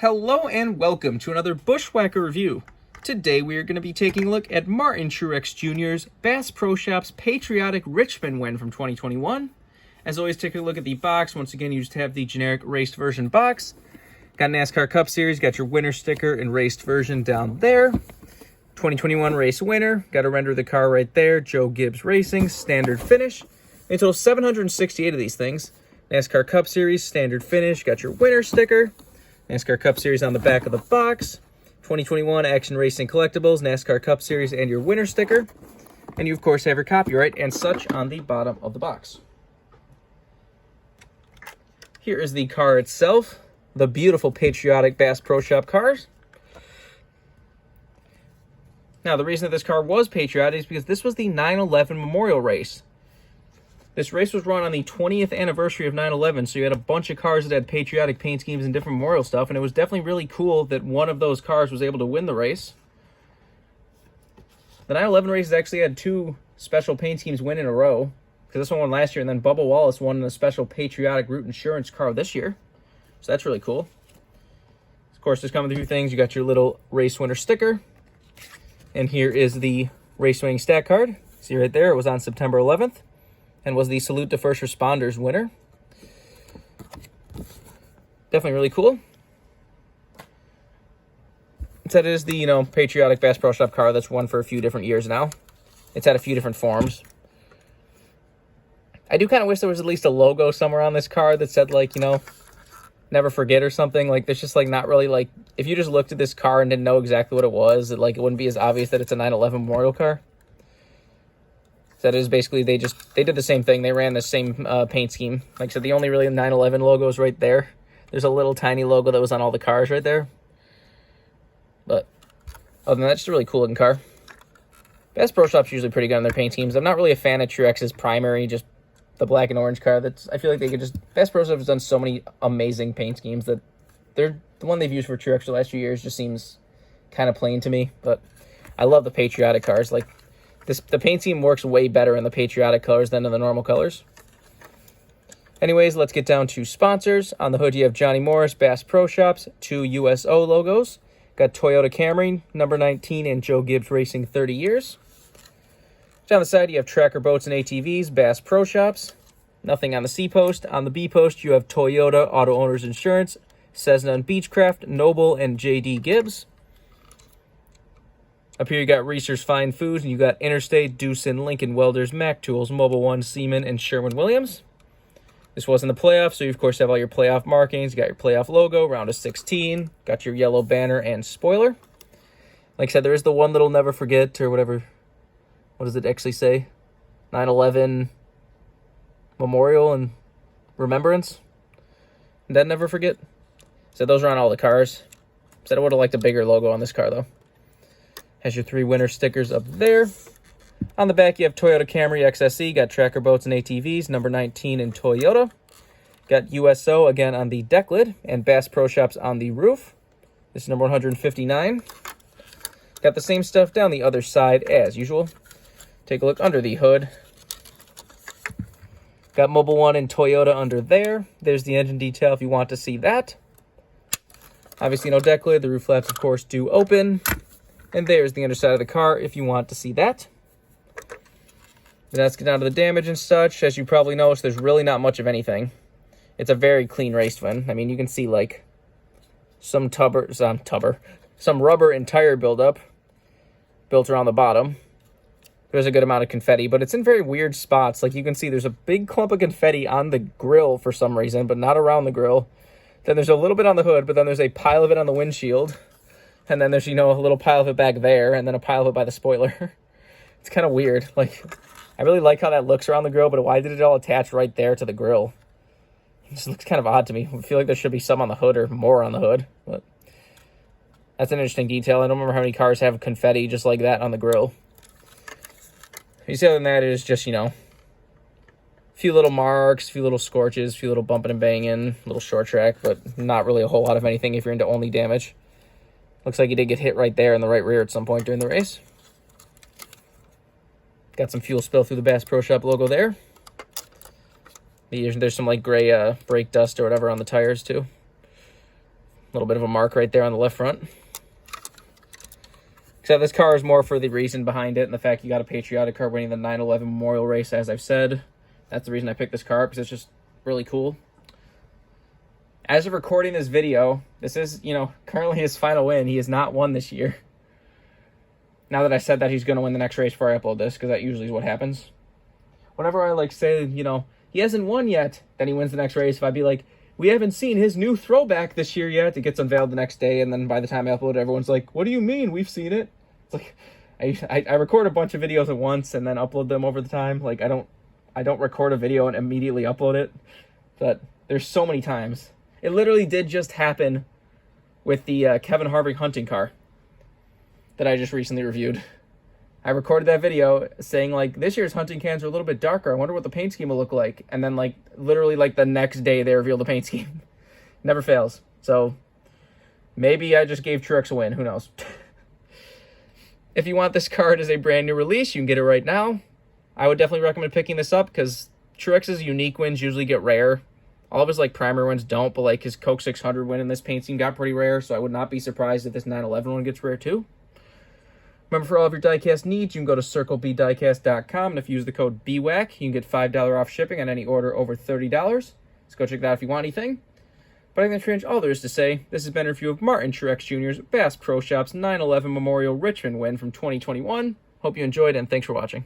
Hello and welcome to another Bushwhacker review. Today we are going to be taking a look at Martin Truex Jr.'s Bass Pro Shops Patriotic Richmond win from 2021. As always, take a look at the box. Once again, you just have the generic raced version box. Got NASCAR Cup Series, got your winner sticker and raced version down there. 2021 race winner, got to render the car right there. Joe Gibbs Racing, standard finish. A total 768 of these things. NASCAR Cup Series, standard finish, got your winner sticker. NASCAR Cup Series on the back of the box. 2021 Action Racing Collectibles, NASCAR Cup Series, and your winner sticker. And you, of course, have your copyright and such on the bottom of the box. Here is the car itself. The beautiful patriotic Bass Pro Shop cars. Now, the reason that this car was patriotic is because this was the 9/11 Memorial Race. This race was run on the 20th anniversary of 9/11, so you had a bunch of cars that had patriotic paint schemes and different memorial stuff, and it was definitely really cool that one of those cars was able to win the race. The 9/11 race actually had two special paint schemes win in a row, because this one won last year, and then Bubba Wallace won in a special patriotic route insurance car this year. So that's really cool. Of course, there's coming through things. You got your little race winner sticker, and here is the race winning stat card. See right there, it was on September 11th. And was the Salute to First Responders winner. Definitely really cool. It said it is the, patriotic Bass Pro Shop car that's won for a few different years now. It's had a few different forms. I do kind of wish there was at least a logo somewhere on this car that said, never forget or something. There's just, not really, if you just looked at this car and didn't know exactly what it was, it wouldn't be as obvious that it's a 9/11 Memorial car. That is basically, they did the same thing. They ran the same paint scheme. Like I said, the only really 9/11 logo is right there. There's a little tiny logo that was on all the cars right there. But other than that, just a really cool looking car. Bass Pro Shop's usually pretty good on their paint schemes. I'm not really a fan of Truex's primary, just the black and orange car. I feel like they could Bass Pro Shop has done so many amazing paint schemes that the one they've used for Truex for the last few years just seems kind of plain to me. But I love the patriotic cars. The paint scheme works way better in the patriotic colors than in the normal colors. Anyways, let's get down to sponsors. On the hood, you have Johnny Morris, Bass Pro Shops, 2 USO logos. Got Toyota Camry, number 19, and Joe Gibbs Racing, 30 years. Down the side, you have Tracker Boats and ATVs, Bass Pro Shops. Nothing on the C post. On the B post, you have Toyota Auto Owners Insurance, Cessna and Beechcraft, Noble, and JD Gibbs. Up here, you got Reese's Fine Foods, and you got Interstate, Doosan, Lincoln Welders, Mac Tools, Mobile One, Seaman, and Sherwin-Williams. This was in the playoffs, so you, of course, have all your playoff markings. You got your playoff logo, round of 16. Got your yellow banner and spoiler. Like I said, there is the one little never forget, or whatever. What does it actually say? 9/11 Memorial and Remembrance. And then never forget. So those are on all the cars. Said I would have liked a bigger logo on this car, though. Has your 3 winner stickers up there. On the back, you have Toyota Camry XSE. Got Tracker Boats and ATVs, number 19 in Toyota. Got USO, again, on the deck lid. And Bass Pro Shops on the roof. This is number 159. Got the same stuff down the other side as usual. Take a look under the hood. Got Mobile One and Toyota under there. There's the engine detail if you want to see that. Obviously, no deck lid. The roof flaps, of course, do open. And there's the underside of the car if you want to see that. Then let's get down to the damage and such. As you probably noticed, there's really not much of anything. It's a very clean race win. I mean, you can see some rubber and tire buildup built around the bottom. There's a good amount of confetti, but it's in very weird spots. You can see there's a big clump of confetti on the grill for some reason, but not around the grill. Then there's a little bit on the hood, but then there's a pile of it on the windshield. And then there's, a little pile of it back there, and then a pile of it by the spoiler. It's kind of weird. I really like how that looks around the grill, but why did it all attach right there to the grill? It just looks kind of odd to me. I feel like there should be some on the hood or more on the hood, but that's an interesting detail. I don't remember how many cars have confetti just like that on the grill. You see, other than that, it is just, a few little marks, a few little scorches, a few little bumping and banging, a little short track, but not really a whole lot of anything if you're into only damage. Looks like he did get hit right there in the right rear at some point during the race. Got some fuel spill through the Bass Pro Shop logo there. There's some gray brake dust or whatever on the tires too. little bit of a mark right there on the left front. Except this car is more for the reason behind it and the fact you got a patriotic car winning the 9/11 Memorial Race, as I've said. That's the reason I picked this car up, because it's just really cool. As of recording this video, this is, currently his final win. He has not won this year. Now that I said that he's going to win the next race before I upload this, because that usually is what happens. Whenever I, say, he hasn't won yet, then he wins the next race. If I'd be like, we haven't seen his new throwback this year yet, it gets unveiled the next day, and then by the time I upload it, everyone's like, what do you mean? We've seen it. It's like, I record a bunch of videos at once and then upload them over the time. Like, I don't record a video and immediately upload it. But there's so many times. It literally did just happen with the Kevin Harvick hunting car that I just recently reviewed. I recorded that video saying, this year's hunting cans are a little bit darker. I wonder what the paint scheme will look like. And then, literally, the next day, they revealed the paint scheme. Never fails. So, maybe I just gave Truex a win. Who knows? If you want this card as a brand new release, you can get it right now. I would definitely recommend picking this up, because Truex's unique wins usually get rare. All of his, primary wins don't, but, his Coke 600 win in this paint scheme got pretty rare, so I would not be surprised if this 9/11 one gets rare, too. Remember, for all of your diecast needs, you can go to circlebdiecast.com, and if you use the code BWhack, you can get $5 off shipping on any order over $30. So go check that out if you want anything. But I think that's pretty much all there is to say. This has been a review of Martin Truex Jr.'s Bass Pro Shops 9/11 Memorial Richmond win from 2021. Hope you enjoyed, and thanks for watching.